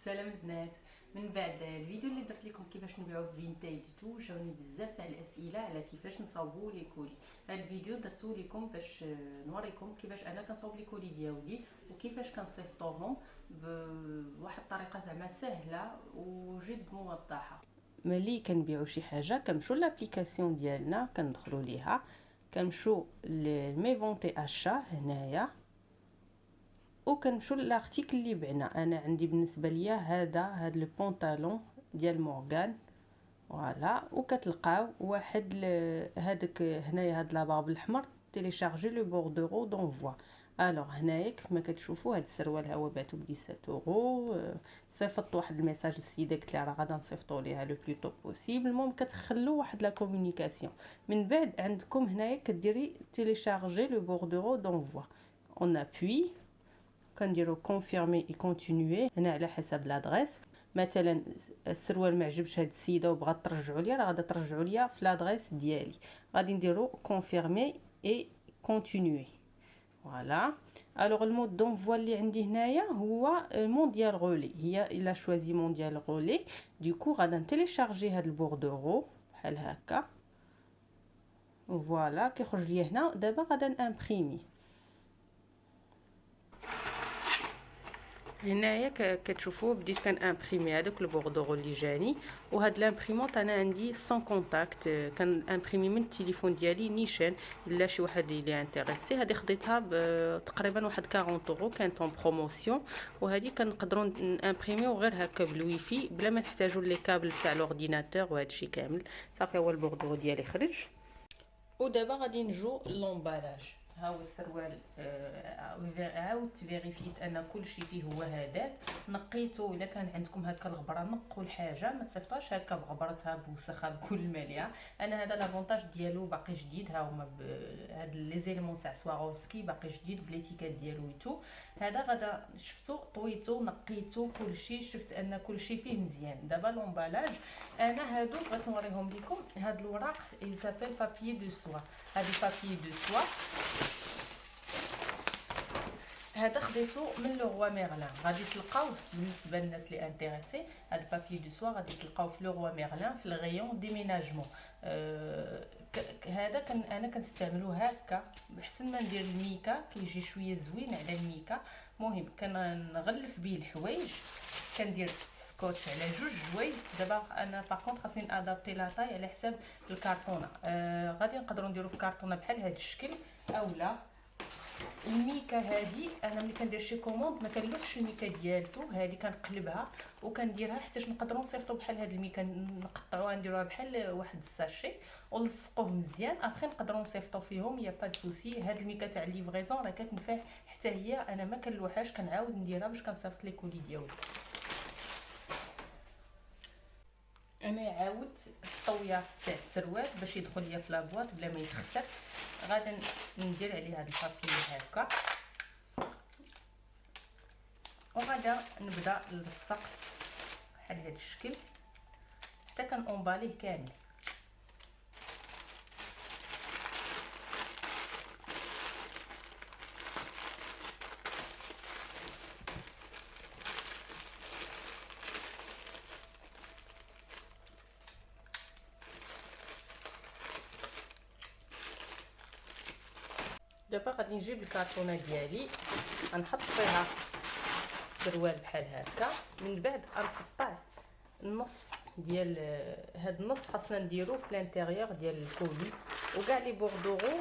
سلام البنات. من بعد الفيديو اللي درت لكم كيفاش نبيعوا فينتاج تو، جاوني بزاف تاع الاسئله على كيفاش نصاوبوا لي كولي. هذا الفيديو درتو لكم باش نوريكم كيفاش انا كنصاوب لي كولي ديالي وكيفاش كنصيفطوهم بواحد الطريقه زعما سهله وجد موضحه. ملي كنبيعوا شي حاجه كنمشيو لابليكاسيون ديالنا، كندخلوا ليها، كنمشيو لميفونتي اشا هنايا وكنمشيو للارتيكل اللي بعنا. انا عندي بالنسبه ليا هذا لو بونطالون ديال مورغان، فوالا. وكتلقاو واحد هذاك هنايا هاد لاباب الاحمر تيليشارجي لو بوردورو دونفوا. الوغ هنايا كيف ما كتشوفوا هاد السروال ها هو بعتو ب 17 اورو. صيفطت واحد الميساج للسيده قلت لها راه غادا نصيفطوا ليها لو بلو طو بوسيبل. المهم كتخلوا واحد لا كومونيكاسيون. من بعد عندكم هنايا كديري تيليشارجي لو بوردورو دونفوا، اون ابوي كنديرو كونفيرمي اي كونتينيوي هنا على حسب لادريس. مثلا السروال ما عجبش هاد السيده وبغات ترجعوا ليا، راه غادا ترجعوا ليا في لادريس ديالي. غادي نديرو كونفيرمي اي كونتينيوي، فوالا. الوغ المود دونفوا اللي عندي هنايا هو مونديال غولي، هي الا شوازي مونديال غولي. دوكو غادا نتيليشارجي هاد البوردورو بحال هكا، فوالا. كيخرج ليا هنا دابا غادا نامبريمي. هنايا كتشوفوا بديت كنامبريمي هذاك البوردورو اللي جاني. وهاد لامبريمونط انا عندي سون كونتاكت، كنامبريمي من التليفون ديالي نيشان. الا شي واحد اللي انتريسي هذه خديتها تقريبا واحد 40 اورو، كانت اون بروموسيون. وهذه كنقدروا نامبريميو غير هكا بالويفي بلا ما نحتاجوا لي كابل تاع الاورديناتور وهادشي كامل. صافي هو البوردورو ديالي خرج. ودابا غادي نجو لومبالاج. ها هو السروال، عاود فيريفيت ان كل شيء فيه هو هذاك. نقيته. الا كان عندكم هكا الغبره نقوا الحاجه، ما تصيفطوهاش هكا بغبرتها بوسخه بكل ماليه. انا هذا لافونتاج ديالو باقي جديد، ها هما هاد لي زيليمون تاع سواروسكي باقي جديد بليتيكات ديالو ويتو. هذا غدا شفتو طويتو نقيتو كل شيء، شفت ان كل شيء فيه مزيان. دابا لومبالاج انا هادو بغيت نوريهم لكم. هاد الوراق يسابيل بابيي دو سوا. هادي بابيي دو سوا، هذا خديته من لو روا ميرلان. غادي تلقاوه بالنسبه للناس اللي انتريسي. هاد بابي دو سوا غادي تلقاوه في لو روا ميرلان في الغيون ديميناجمون. هذا انا كنستعملو هكا بحسن ما ندير الميكا، كيجي شويه زوين على الميكا. مهم كنغلف به الحوايج، كندير سكوتش على جوج جوايج. دابا انا باغ خاصني نادابتي لا طاي على حساب الكارطونه. غادي نقدروا نديرو في كارطونه بحال هذا الشكل، اولا الميكا هذه انا ملي كندير شي كوموند ما كنلوحش الميكا ديالته، هذه كنقلبها وكنديرها حتى نقدروا نصيفطوا بحال هاد الميكا، نقطعوها نديروها بحال واحد الساشي ونلصقوه مزيان. ابخي نقدروا نصيفطوا فيهم، يا با سوسي. هاد الميكا تاع ليفريزون راه كتنفع حتى هي، انا ما كنلوحاش، كنعاود نديرها باش كنصيفط لي كولي ديالي. انا عاودت الطويه تاع السروال باش يدخل ليا في لابواط بلا ما يتخسف. غادي ندير عليه هاد البابي هكا وغادا نبدا نلصق بحال هاد الشكل حتى كنأومباليه كامل. دابا غادي نجيب الكارطونه ديالي، غنحط فيها السروال بحال هكا. من بعد غنقطع النص ديال هاد النص، خاصنا نديرو في الانتيريور ديال الكولي. وكاع لي بوردورو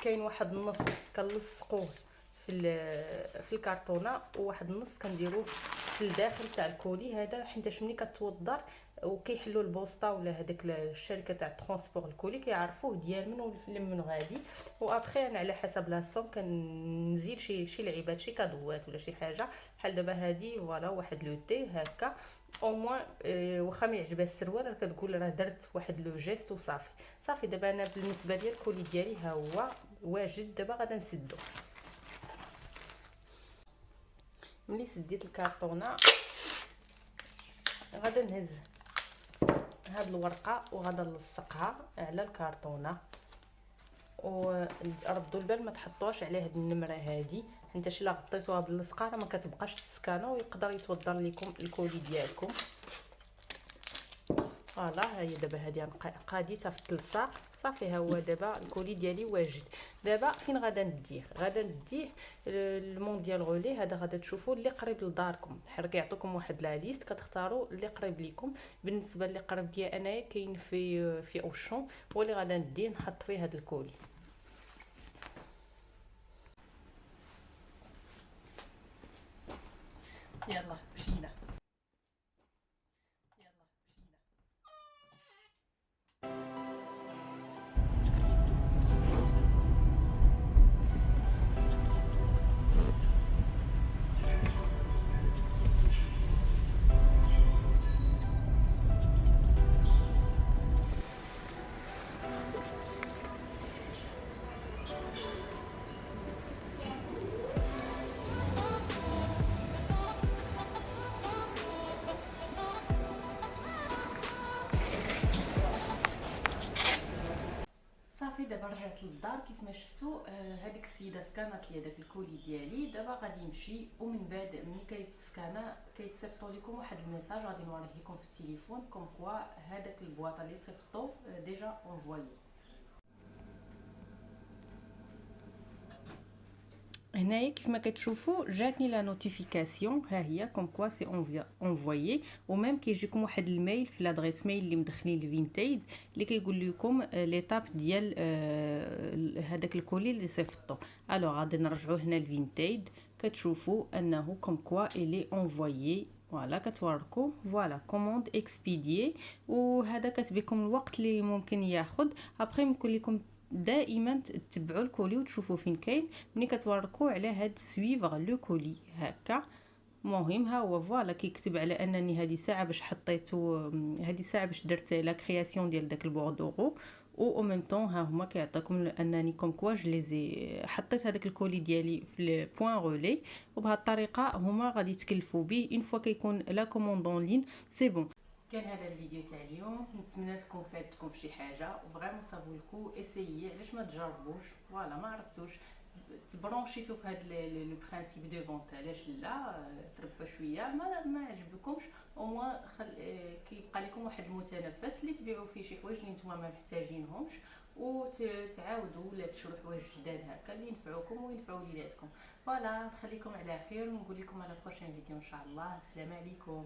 كاين واحد النص كنلصقوه في الكارطونه، وواحد النص كنديروه في الداخل تاع الكولي. هذا حيتاش ملي كتوضر وكيحلوا البوسطه ولا هذيك الشركه تاع ترونسبور الكولي كيعرفوه ديال من غادي. وابخي انا على حسب لاصون كنزيد شي لعيبات، شي كادوات ولا شي حاجه بحال دابا هادي. فوالا واحد لو تي هكا او موان. واخا ما يعجبها السروال راه كتقول راه درت واحد لو جيست وصافي. صافي دابا انا بالنسبه لي الكولي ديالي ها هو واجد. دابا غادا نسدو. ملي سديت الكارطونه غادا نهز هاد الورقه وغادا نلصقها على الكارطونه. وردوا البال ما تحطوهاش على هاد النمره هادي، حيتاش الا غطيتوها باللصقه راه ما كتبقاش تسكانه ويقدر يتوضر لكم الكولي ديالكم. فوالا، ها هي دابا هادي قاديتها في التلصاق صافي. ها هو دابا الكولي ديالي واجد. دابا فين غادا نديه؟ غادا نديه المون ديال غولي. هذا غادا تشوفوا اللي قريب لداركم، حيت كيعطوكم واحد لا ليست كتختاروا اللي قريب ليكم. بالنسبه اللي قريب ليا انايا كاين في اوشون، هو اللي غادا نديه نحط فيه هذا الكولي. يلا مشينا. صافي دابا رجعت للدار. كيف ما شفتوا هذيك السيده سكانات لي داك الكولي ديالي. دابا غادي نمشي، ومن بعد ملي كيتسكانا كيتصيفطوا لكم واحد الميساج غادي نوريه لكم في التليفون كوم كوا هذاك البواطه اللي صيفطوا ديجا اونفويي. هنايا كيف ما كتشوفوا جاتني لا نوتيفيكاسيون، ها هي كوم كوا سي اونفويي. وميم كيجيكم واحد الميل في لادريس ميل اللي مدخلين لفينتيد اللي كيقول لكم ليطاب ديال هذاك الكولي اللي صيفطوا. الو غادي نرجعوا هنا لفينتيد، كتشوفوا انه كوم كوا الي اونفويي. فوالا كتوركو فوالا كوموند اكسبيديي. وهذا كتبيكم الوقت اللي ممكن ياخذ. ابري نقول لكم دائما تتبعوا الكولي وتشوفوا فين كاين ملي كتوركوا على هاد سويفغ لو كولي هكا. مهم ها هو فوالا كيكتب على انني هذه ساعه باش حطيتو، هذه ساعه باش درت لا كرياسيون ديال داك البوردورو. او ميم طون ها هما كيعطيكم انني كوم كوا جليزي حطيت هذاك الكولي ديالي في لي بوين رولي. وبهذه الطريقه هما غادي يتكلفوا به اون فوا كيكون لا كوموند اون لين سي بون. كان هذا الفيديو تاع اليوم، نتمنى تكون فاتكم في شي حاجه وفريمون صابو لكم. اسيي علاش ما تجربوش؟ فوالا ما عرفتوش تبرونشيتو في هذا لو برينسيپ دو فونت، علاش لا تربى شويه ما عجبكمش او موان كيبقى لكم واحد المتنفس اللي تبيعوا فيه شي حوايج اللي نتوما ما محتاجينهمش، وتعاودوا ولا تشرو حوايج جداد هكا اللي ينفعوكم وينفعوا وليداتكم. فوالا نخليكم على خير ونقول لكم على بروشين فيديو ان شاء الله. السلام عليكم.